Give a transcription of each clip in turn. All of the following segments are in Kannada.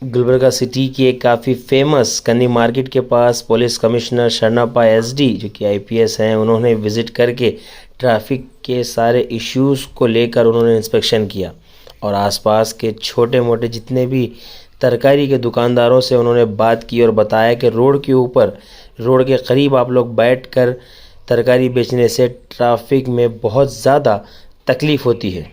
गुलबर्गा सिटी की एक काफ़ी फेमस कन्नी मार्केट के पास पुलिस कमिश्नर शरणप्पा एसडी जो कि आईपीएस हैं, उन्होंने विज़िट करके ट्रैफिक के सारे इश्यूज़ को लेकर उन्होंने इंस्पेक्शन किया और आसपास के छोटे मोटे जितने भी तरकारी के दुकानदारों से उन्होंने बात की और बताया कि रोड के ऊपर, रोड के करीब आप लोग बैठकर तरकारी बेचने से ट्रैफिक में बहुत ज़्यादा तकलीफ़ होती है,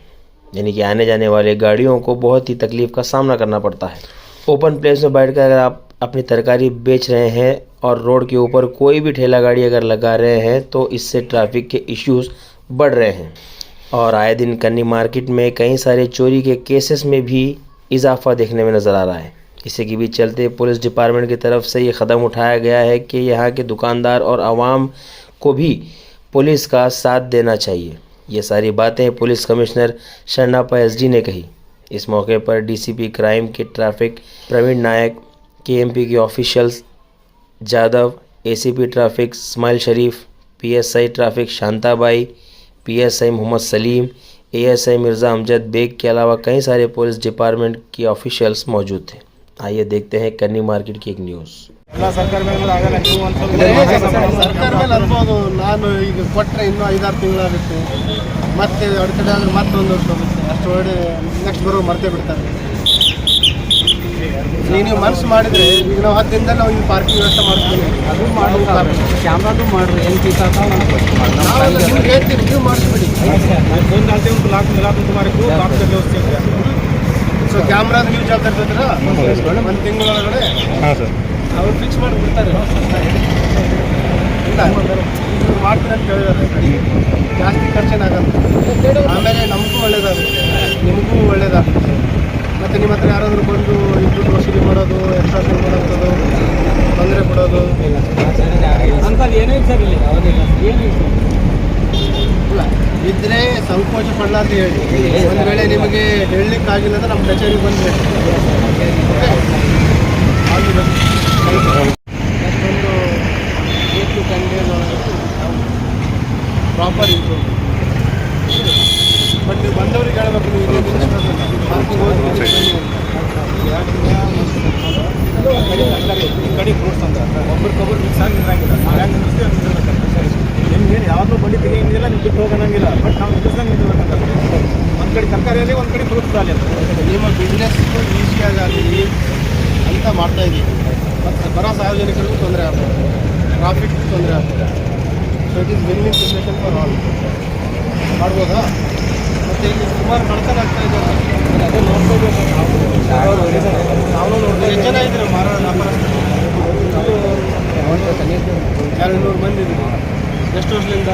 यानी कि आने जाने वाले गाड़ियों को बहुत ही तकलीफ़ का सामना करना पड़ता है। ओपन प्लेस में बैठकर अगर आप अपनी तरकारी बेच रहे हैं और रोड के ऊपर कोई भी ठेला गाड़ी अगर लगा रहे हैं तो इससे ट्रैफिक के इश्यूज़ बढ़ रहे हैं और आए दिन कन्नी मार्केट में कई सारे चोरी के केसेस में भी इजाफा देखने में नज़र आ रहा है। इसी के भी चलते पुलिस डिपार्टमेंट की तरफ से ये कदम उठाया गया है कि यहाँ के दुकानदार और आवाम को भी पुलिस का साथ देना चाहिए। ये सारी बातें पुलिस कमिश्नर शरणप्पा एसडी ने कही। इस मौके पर डीसीपी क्राइम के ट्रैफिक प्रवीण नायक, केएमपी के officials Jadhav, ACP traffic Ismail Sharif, PSI traffic Shantabai, PSI Mohammed Salim, ASI Mirza Amjad Baig के अलावा कई सारे पुलिस डिपार्टमेंट के ऑफिशियल्स मौजूद थे। आइए देखते हैं कन्नी मार्केट की एक न्यूज़। ಸರ್ಕಾರ ಮೇಲೆ ಅನ್ಬೋದು, ನಾನು ಈಗ ಕೊಟ್ಟರೆ ಇನ್ನೂ 5-6 ತಿಂಗಳಾಗುತ್ತೆ, ಮತ್ತೆ ಅಡ್ಕಡೆ ಆದರೆ ಮತ್ತೊಂದು ವರ್ಷ ಹೋಗುತ್ತೆ, ಅಷ್ಟು ಒಳ್ಳೆ ನೆಕ್ಸ್ಟ್ ಬರೋ ಮರ್ತೇ ಬಿಡ್ತಾರೆ. ನೀವು ಮನಸ್ಸು ಮಾಡಿದರೆ ಈಗ ನಾವು 10 ದಿನದಲ್ಲಿ ನಾವು ಈ ಪಾರ್ಕಿಂಗ್ ವ್ಯವಸ್ಥೆ ಮಾಡ್ತೀವಿ, ಅದು ಮಾಡೋದು ಕ್ಯಾಮ್ರಾದು ಮಾಡ್ರಿ, ಏನು ಪೀಸ್ ನಿಮ್ಗೆ ಹೇಳ್ತೀವಿ, ನೀವು ಮಾಡಿಸ್ಬಿಡಿ. ಸೊ ಕ್ಯಾಮ್ರಾದ ನೀವು ಜವಾಬ್ದಾರಿ ತರ್ತೀರಾ 1 ತಿಂಗಳೊಳಗಡೆ? ಹಾಂ ಸರ್, ಅವ್ರು ಫಿಕ್ಸ್ ಮಾಡಿ ಬಿಡ್ತಾರೆ. ಇಲ್ಲ ಮಾಡ್ತಾರೆ ಅಂತ ಹೇಳಿದ್ದಾರೆ, ಜಾಸ್ತಿ ಖರ್ಚೇನಾಗಲ್ಲ, ಆಮೇಲೆ ನಮಗೂ ಒಳ್ಳೇದಾಗುತ್ತೆ, ನಿಮಗೂ ಒಳ್ಳೇದಾಗುತ್ತೆ. ಮತ್ತು ನಿಮ್ಮ ಹತ್ರ ಯಾರಾದರೂ ಬಂದು ಇಬ್ಬರು ವಸೂಲಿ ಮಾಡೋದು, ಎಕ್ಸ್ಟ್ರಾ ಸೇಲ್ ಮಾಡೋದು, ತೊಂದರೆ ಕೊಡೋದು ಅಂತ ಏನೇ ಸರ್ ಇಲ್ಲಿ ಇಲ್ಲ ಇದ್ದರೆ ಸಂಕೋಚ ಪಡಲ್ಲ ಅಂತ ಹೇಳಿ. ಒಂದು ವೇಳೆ ನಿಮಗೆ ಹೇಳಲಿಕ್ಕಾಗಿಲ್ಲ ಅಂದರೆ ನಮ್ಮ ಕಚೇರಿಗೆ ಬಂದು ಒಂದು 8-10 ಡೇಸ್ ಒಳಗೆ ಪ್ರಾಪರ್ ಇಂಪ್ರೂವ್. ಬಟ್ ನೀವು ಬಂದವ್ರಿಗೆ ಹೇಳಬೇಕು, ನೀವು ಪಾರ್ಕಿಂಗ್ ಕಡೆ ಫ್ರೂಟ್ಸ್ ಅಂತ ಒಬ್ರಿಗೊಬ್ರು ಮಿಕ್ಸ್ ಆಗಿ ನಿಂತಿರಂಗಿಲ್ಲ. ನಾವು ಹೆಂಗೆ ನಿಲ್ಲಿಸ್ತೀವಿ ನಿಮ್ಗೇನು ಯಾವಾಗಲೂ ಬಡ್ಡಿ ತೆಗಿಯಂಗಿಲ್ಲ, ನೀವು ಬಿಟ್ಟು ಹೋಗೋಣಂಗಿಲ್ಲ. ಬಟ್ ನಾವು ನಿಲ್ಲಿಸ್ದಂಗೆ ನಿಂತಿರ್ಬೇಕಂತ ಒಂದು ಕಡೆ ತರಕಾರಿಯಲ್ಲಿ, ಒಂದು ಕಡೆ ಫ್ರೂಟ್ಸ್ ಅಲ್ಲಿ ಅಂತ ನಿಮ್ಮ ಬಿಸ್ನೆಸ್ ಈಸಿಯಾಗಲಿ ಅಂತ ಮಾಡ್ತಾಯಿದ್ದೀವಿ. ಮತ್ತು ಬರೋ ಸಾರ್ವಜನಿಕರಿಗೂ ತೊಂದರೆ ಆಗ್ತದೆ, ಟ್ರಾಫಿಕ್ಗೂ ತೊಂದರೆ ಆಗ್ತದೆ. So it is win win situation for all. ಮಾಡ್ಬೋದಾ? ಮತ್ತು ಇಲ್ಲಿ ಸುಮಾರು ಕಳ್ತನ ಆಗ್ತಾ ಇದ್ದಾರೆ, ಅದೇ ನೋಡ್ಕೋಬೇಕು. ನಾವು ನೋಡ್ತೀವಿ ಎಷ್ಟು ಜನ ಇದ್ದೀರಿ ಮಾರಾಟ ವ್ಯಾಪಾರಸ್ಥರು? 200 ಮಂದಿ ಇದ್ದೀವಿ. ಎಷ್ಟು ವರ್ಷದಿಂದ?